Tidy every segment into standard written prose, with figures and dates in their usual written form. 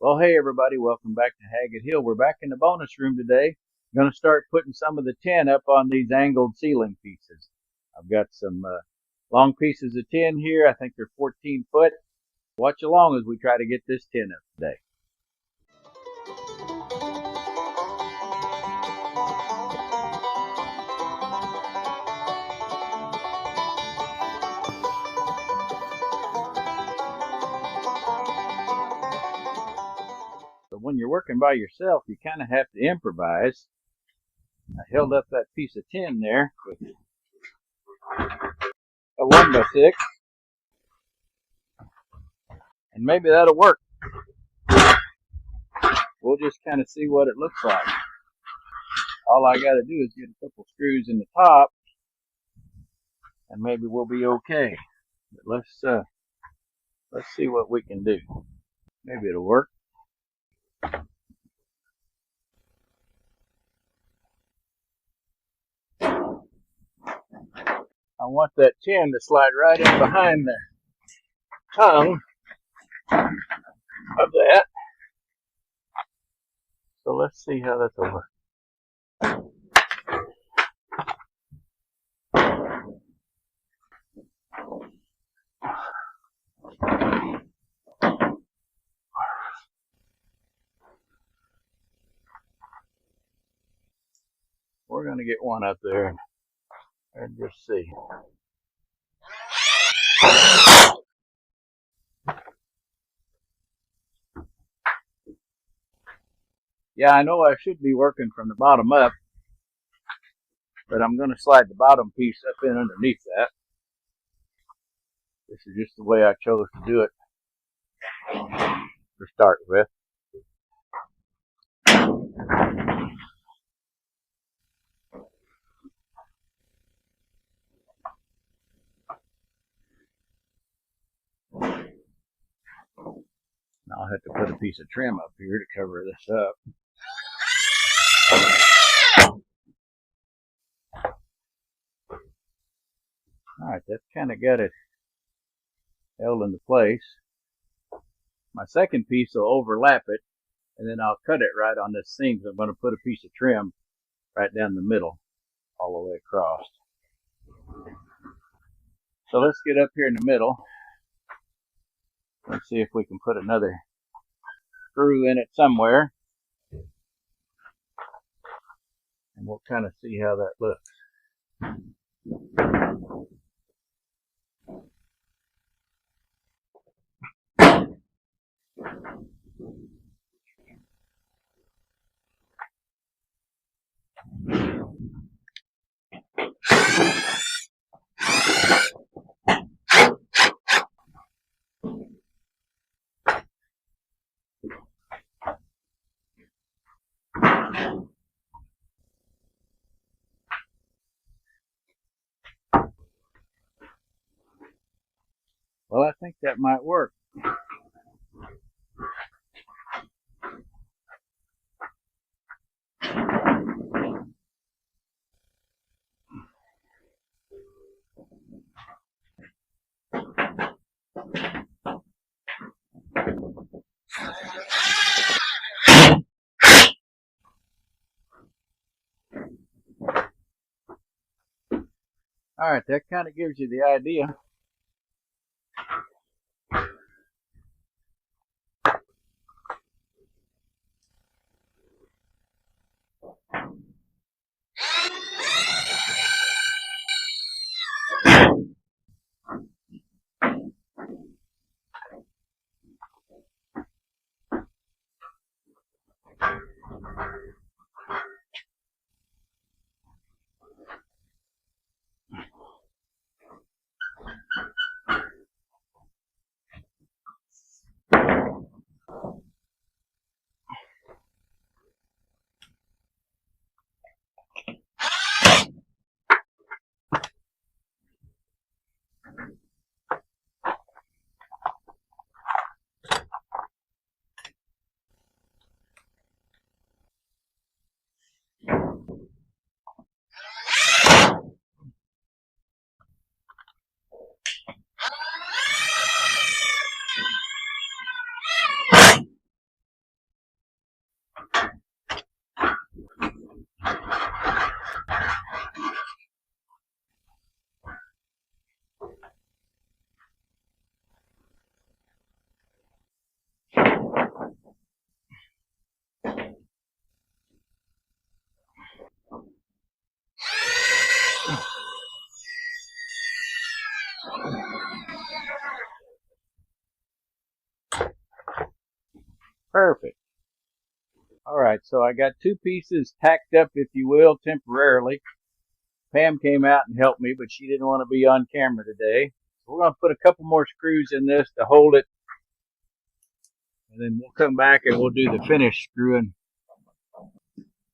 Well, hey everybody, welcome back to Haggett Hill. We're back in the bonus room today. I'm going to start putting some of the tin up on these angled ceiling pieces. I've got some long pieces of tin here. I think they're 14 foot. Watch along as we try to get this tin up today. But when you're working by yourself, you kind of have to improvise. I held up that piece of tin there with a 1x6, and maybe that'll work. We'll just kind of see what it looks like. All I got to do is get a couple screws in the top, and maybe we'll be okay. But let's see what we can do. Maybe it'll work. I want that tin to slide right in behind the tongue of that. So let's see how that'll work. We're going to get one up there and just see. Yeah, I know I should be working from the bottom up, but I'm going to slide the bottom piece up in underneath that. This is just the way I chose to do it to start with. Now I'll have to put a piece of trim up here to cover this up. Alright, that's kind of got it held into place. My second piece will overlap it, and then I'll cut it right on this seam. So I'm going to put a piece of trim right down the middle, all the way across. So let's get up here in the middle. Let's see if we can put another screw in it somewhere. And we'll kind of see how that looks. Well, I think that might work. Alright, that kind of gives you the idea. Perfect. All right, so I got two pieces tacked up, if you will, temporarily. Pam came out and helped me, but she didn't want to be on camera today. So we're going to put a couple more screws in this to hold it, and then we'll come back and we'll do the finish screwing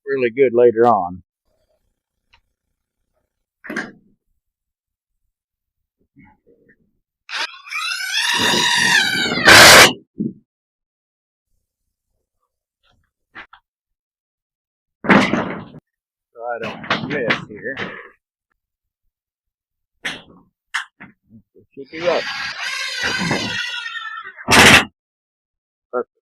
really good later on. So I don't miss here. It should be right. Perfect.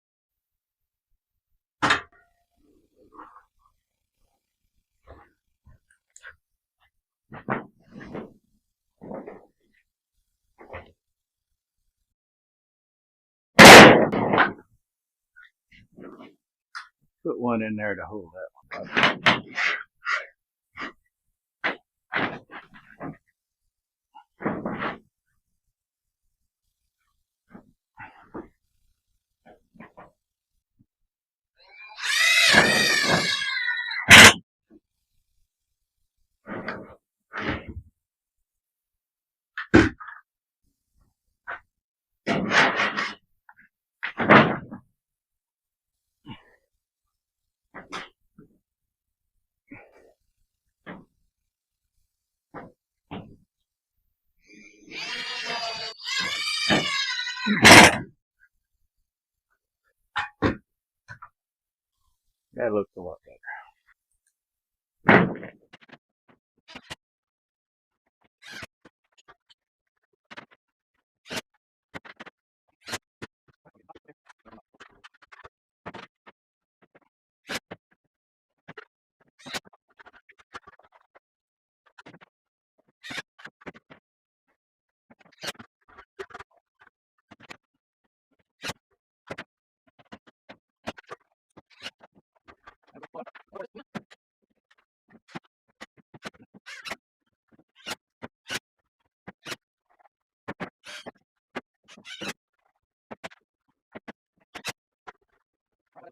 Put one in there to hold that one up. That looks a lot better.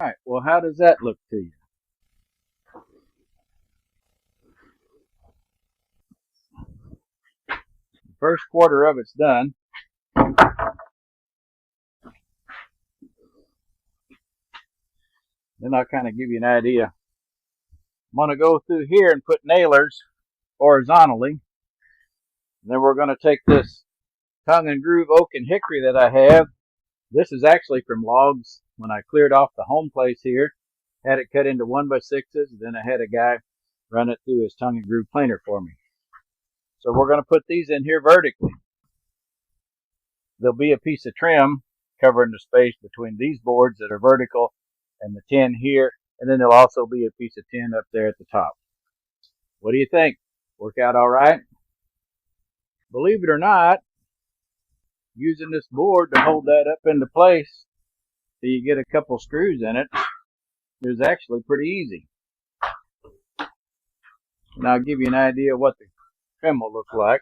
All right, well, how does that look to you? The first quarter of it's done. Then I'll kind of give you an idea. I'm going to go through here and put nailers horizontally. And then we're going to take this tongue and groove oak and hickory that I have. This is actually from logs when I cleared off the home place here. Had it cut into 1x6s. Then I had a guy run it through his tongue and groove planer for me. So we're going to put these in here vertically. There'll be a piece of trim covering the space between these boards that are vertical and the tin here. And then there'll also be a piece of tin up there at the top. What do you think? Work out all right? Believe it or not, using this board to hold that up into place so you get a couple screws in it is actually pretty easy. And I'll give you an idea of what the trim will look like.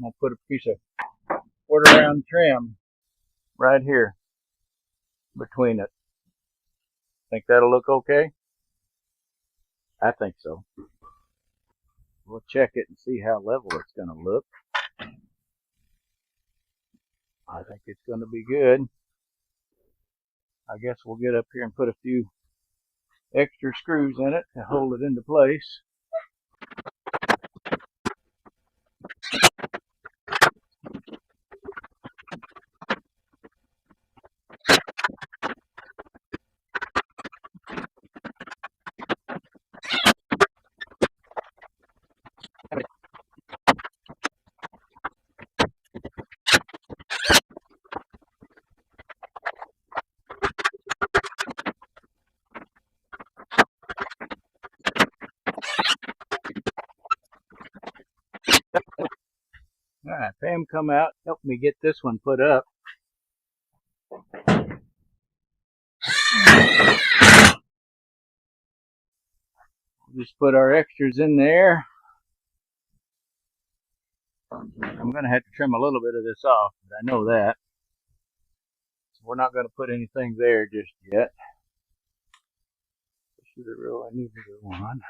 I'll put a piece of quarter round trim right here between it. Think that'll look okay? I think so. We'll check it and see how level it's going to look. I think it's going to be good. I guess we'll get up here and put a few extra screws in it to hold it into place. Pam come out, help me get this one put up. Just put our extras in there. I'm going to have to trim a little bit of this off, but I know that. So we're not going to put anything there just yet. This is a real unusual one.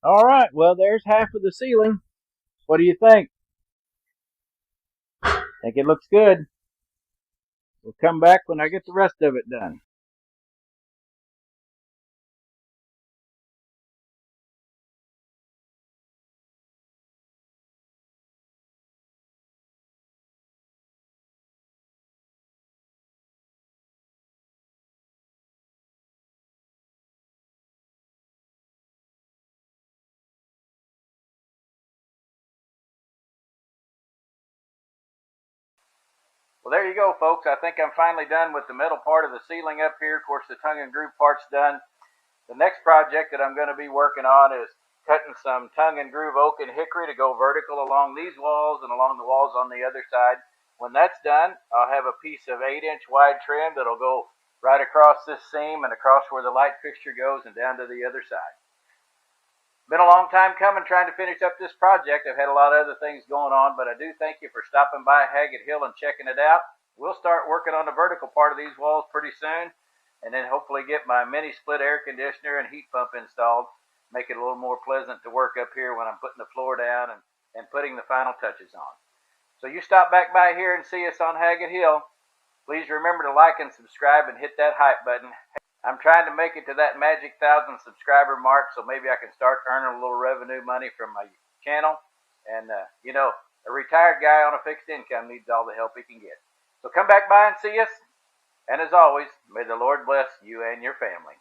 All right, well, there's half of the ceiling. What do you think? Think it looks good? We'll come back when I get the rest of it done. Well, there you go, folks. I think I'm finally done with the metal part of the ceiling up here. Of course, the tongue and groove part's done. The next project that I'm going to be working on is cutting some tongue and groove oak and hickory to go vertical along these walls and along the walls on the other side. When that's done, I'll have a piece of 8-inch wide trim that'll go right across this seam and across where the light fixture goes and down to the other side. Been a long time coming trying to finish up this project. I've had a lot of other things going on, but I do thank you for stopping by Haggett Hill and checking it out. We'll start working on the vertical part of these walls pretty soon, and then hopefully get my mini split air conditioner and heat pump installed, make it a little more pleasant to work up here when I'm putting the floor down and putting the final touches on. So you stop back by here and see us on Haggett Hill. Please remember to like and subscribe and hit that hype button. I'm trying to make it to that magic 1,000 subscriber mark, so maybe I can start earning a little revenue money from my channel. And, a retired guy on a fixed income needs all the help he can get. So come back by and see us. And as always, may the Lord bless you and your family.